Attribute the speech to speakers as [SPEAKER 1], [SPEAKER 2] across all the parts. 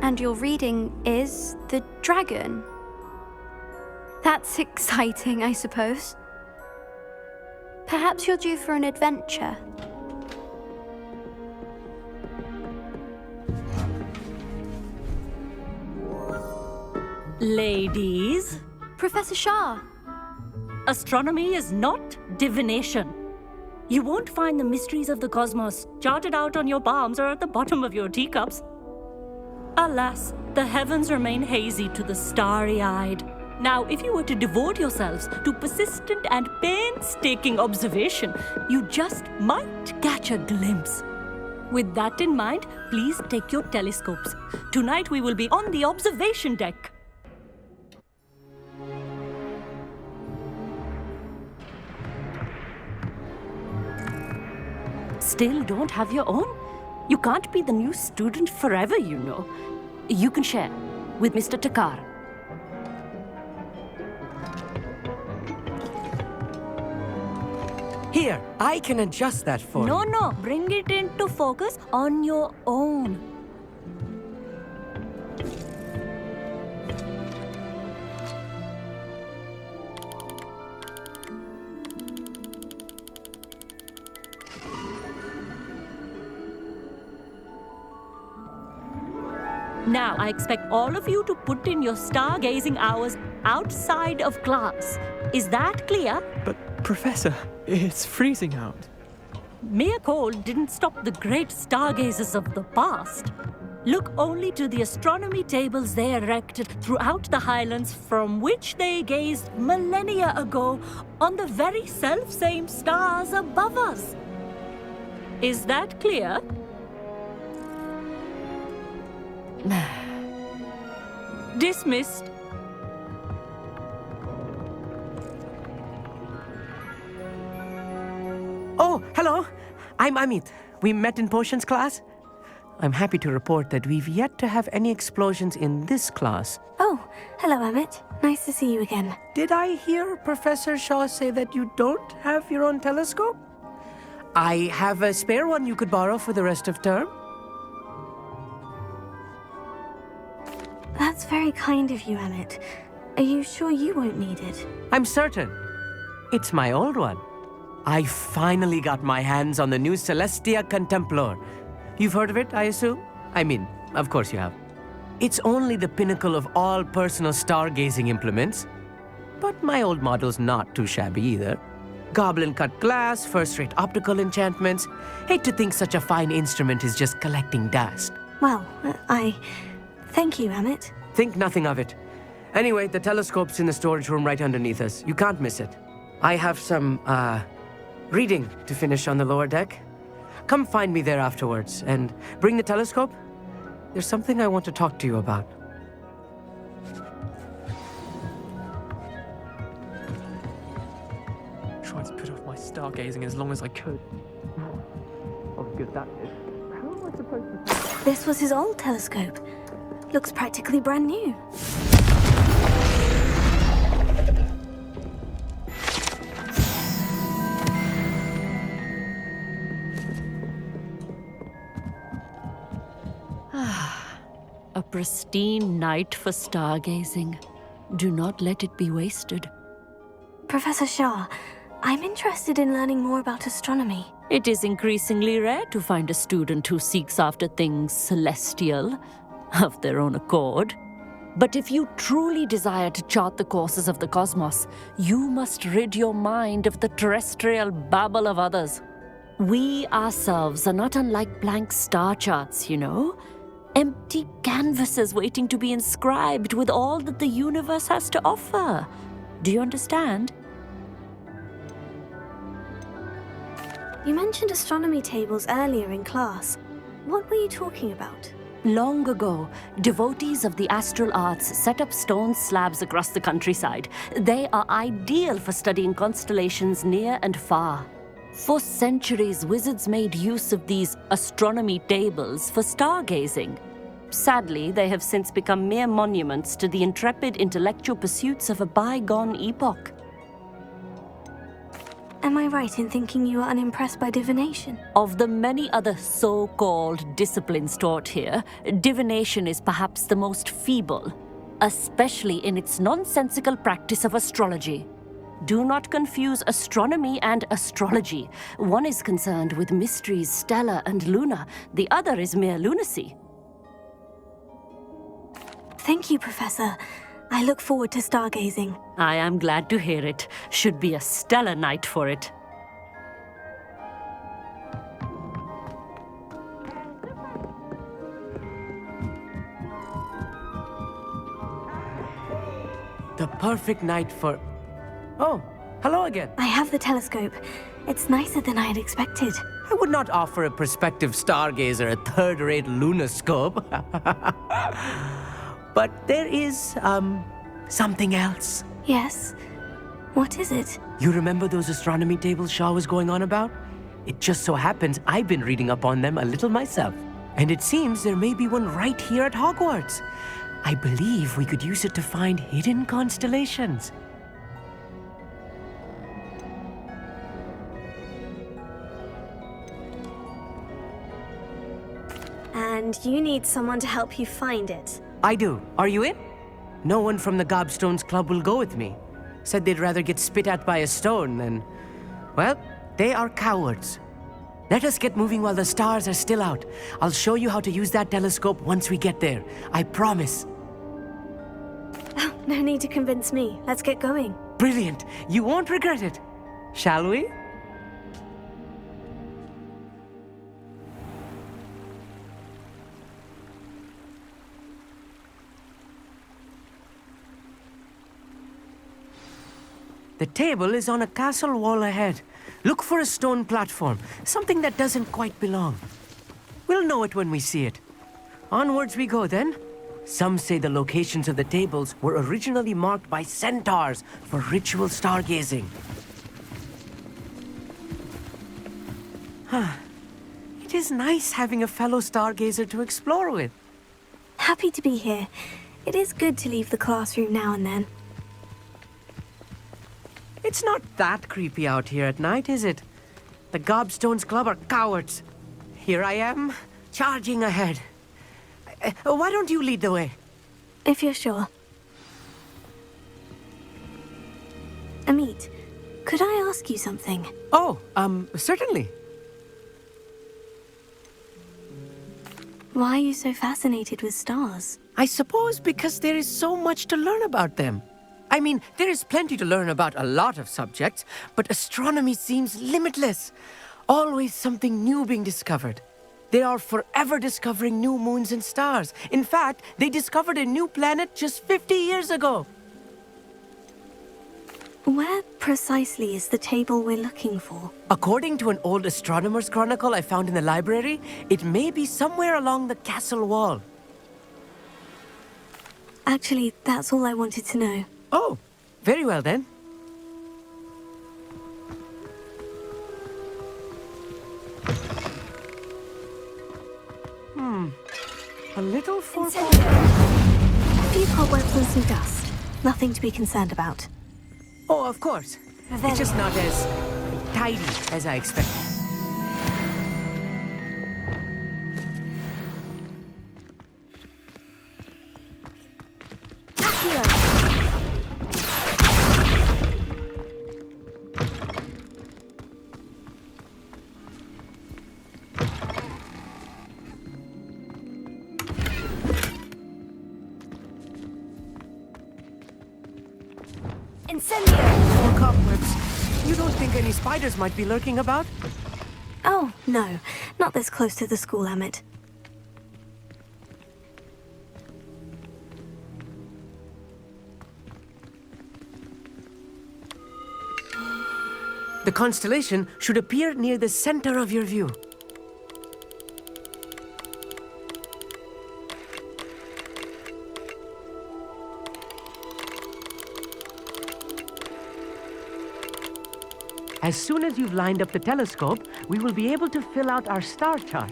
[SPEAKER 1] And your reading is the dragon. That's exciting, I suppose. Perhaps you're due for an adventure.
[SPEAKER 2] Ladies,
[SPEAKER 1] Professor Shah.
[SPEAKER 2] astronomy is not divination. You won't find the mysteries of the cosmos charted out on your palms or at the bottom of your teacups. Alas, the heavens remain hazy to the starry-eyed. Now, if you were to devote yourselves to persistent and painstaking observation, you just might catch a glimpse. With that in mind, please take your telescopes. Tonight we will be on the observation deck. Still don't have your own? You can't be the new student forever, you know. You can share with Mr. Takar.
[SPEAKER 3] Here, I can adjust that for you.
[SPEAKER 2] No, bring it into focus on your own. Now, I expect all of you to put in your stargazing hours outside of class. Is that clear?
[SPEAKER 4] But, Professor, it's freezing out.
[SPEAKER 2] Mere cold didn't stop the great stargazers of the past. Look only to the astronomy tables they erected throughout the highlands from which they gazed millennia ago on the very self-same stars above us. Is that clear? Dismissed.
[SPEAKER 3] Oh, hello. I'm Amit. We met in potions class. I'm happy to report that we've yet to have any explosions in this class.
[SPEAKER 1] Oh, hello, Amit. Nice to see you again.
[SPEAKER 3] Did I hear Professor Shaw say that you don't have your own telescope? I have a spare one you could borrow for the rest of term.
[SPEAKER 1] That's very kind of you, Amit. Are you sure you won't need it?
[SPEAKER 3] I'm certain. It's my old one. I finally got my hands on the new Celestia Contemplar. You've heard of it, I assume? I mean, of course you have. It's only the pinnacle of all personal stargazing implements. But my old model's not too shabby either. Goblin-cut glass, first-rate optical enchantments. Hate to think such a fine instrument is just collecting dust.
[SPEAKER 1] Well, thank you, Amit.
[SPEAKER 3] Think nothing of it. Anyway, the telescope's in the storage room right underneath us. You can't miss it. I have some, reading to finish on the lower deck. Come find me there afterwards, and bring the telescope. There's something I want to talk to you about.
[SPEAKER 4] Tried to put off my stargazing as long as I could. Oh, good that is. How am I supposed to...
[SPEAKER 1] This was his old telescope. Looks practically brand new.
[SPEAKER 2] A pristine night for stargazing. Do not let it be wasted.
[SPEAKER 1] Professor Shah, I'm interested in learning more about astronomy.
[SPEAKER 2] It is increasingly rare to find a student who seeks after things celestial of their own accord. But if you truly desire to chart the courses of the cosmos, you must rid your mind of the terrestrial babble of others. We ourselves are not unlike blank star charts, you know? Empty canvases waiting to be inscribed with all that the universe has to offer. Do you understand?
[SPEAKER 1] You mentioned astronomy tables earlier in class. What were you talking about?
[SPEAKER 2] Long ago, devotees of the astral arts set up stone slabs across the countryside. They are ideal for studying constellations near and far. For centuries, wizards made use of these astronomy tables for stargazing. Sadly, they have since become mere monuments to the intrepid intellectual pursuits of a bygone epoch.
[SPEAKER 1] am I right in thinking you are unimpressed by divination?
[SPEAKER 2] Of the many other so-called disciplines taught here, divination is perhaps the most feeble, especially in its nonsensical practice of astrology. Do not confuse astronomy and astrology. One is concerned with mysteries stellar and lunar, the other is mere lunacy.
[SPEAKER 1] Thank you, Professor. I look forward to stargazing.
[SPEAKER 2] I am glad to hear it. Should be a stellar night for it.
[SPEAKER 3] The perfect night for... Oh, hello again.
[SPEAKER 1] I have the telescope. It's nicer than I had expected.
[SPEAKER 3] I would not offer a prospective stargazer a third-rate lunoscope. But there is, something else.
[SPEAKER 1] Yes? What is it?
[SPEAKER 3] You remember those astronomy tables Shaw was going on about? It just so happens I've been reading up on them a little myself. And it seems there may be one right here at Hogwarts. I believe we could use it to find hidden constellations.
[SPEAKER 1] And you need someone to help you find it.
[SPEAKER 3] I do. Are you in? No one from the Gobstones Club will go with me. Said they'd rather get spit at by a stone than... Well, they are cowards. Let us get moving while the stars are still out. I'll show you how to use that telescope once we get there. I promise.
[SPEAKER 1] Oh, no need to convince me. Let's get going.
[SPEAKER 3] Brilliant. You won't regret it. Shall we? The table is on a castle wall ahead. Look for a stone platform, something that doesn't quite belong. We'll know it when we see it. Onwards we go then. Some say the locations of the tables were originally marked by centaurs for ritual stargazing. It is nice having a fellow stargazer to explore with.
[SPEAKER 1] Happy to be here. It is good to leave the classroom now and then.
[SPEAKER 3] It's not that creepy out here at night, is it? The Gobstones Club are cowards. Here I am, charging ahead. Why don't you lead the way?
[SPEAKER 1] If you're sure. Amit, could I ask you something?
[SPEAKER 3] Oh, certainly.
[SPEAKER 1] Why are you so fascinated with stars?
[SPEAKER 3] I suppose because there is so much to learn about them. I mean, there is plenty to learn about a lot of subjects, but astronomy seems limitless. Always something new being discovered. They are forever discovering new moons and stars. In fact, they discovered a new planet just 50 years ago.
[SPEAKER 1] Where precisely is the table we're looking for?
[SPEAKER 3] According to an old astronomer's chronicle I found in the library, it may be somewhere along the castle wall.
[SPEAKER 1] Actually, that's all I wanted to know.
[SPEAKER 3] Oh, very well then. A little for...
[SPEAKER 1] A few cobwebs and some dust. Nothing to be concerned about.
[SPEAKER 3] Oh, of course. It's just not as tidy as I expected. More cobwebs. You don't think any spiders might be lurking about?
[SPEAKER 1] Oh, no. Not this close to the school, Amit.
[SPEAKER 3] The constellation should appear near the center of your view. As soon as you've lined up the telescope, we will be able to fill out our star chart.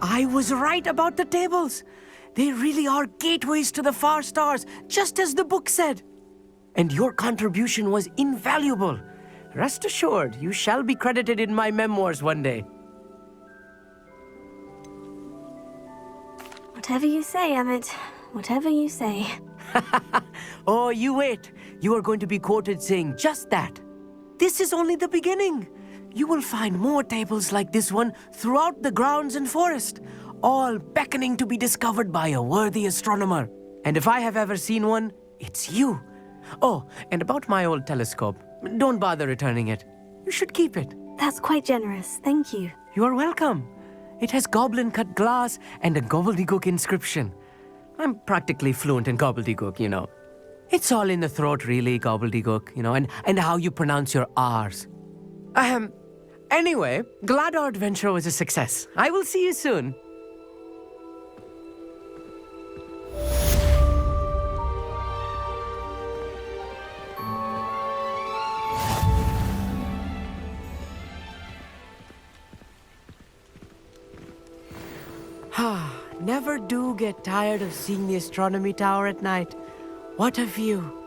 [SPEAKER 3] I was right about the tables. They really are gateways to the far stars, just as the book said. And your contribution was invaluable. Rest assured, you shall be credited in my memoirs one day.
[SPEAKER 1] Whatever you say, Emmett. Whatever you say.
[SPEAKER 3] Oh, you wait. You are going to be quoted saying just that. This is only the beginning. You will find more tables like this one throughout the grounds and forest, all beckoning to be discovered by a worthy astronomer. And if I have ever seen one, it's you. Oh, and about my old telescope, don't bother returning it. You should keep it.
[SPEAKER 1] That's quite generous. Thank you.
[SPEAKER 3] You are welcome. It has goblin-cut glass and a gobbledygook inscription. I'm practically fluent in gobbledygook, you know. It's all in the throat, really, gobbledygook, you know, and how you pronounce your R's. Anyway, glad our adventure was a success. I will see you soon. Never do get tired of seeing the astronomy tower at night. What a view.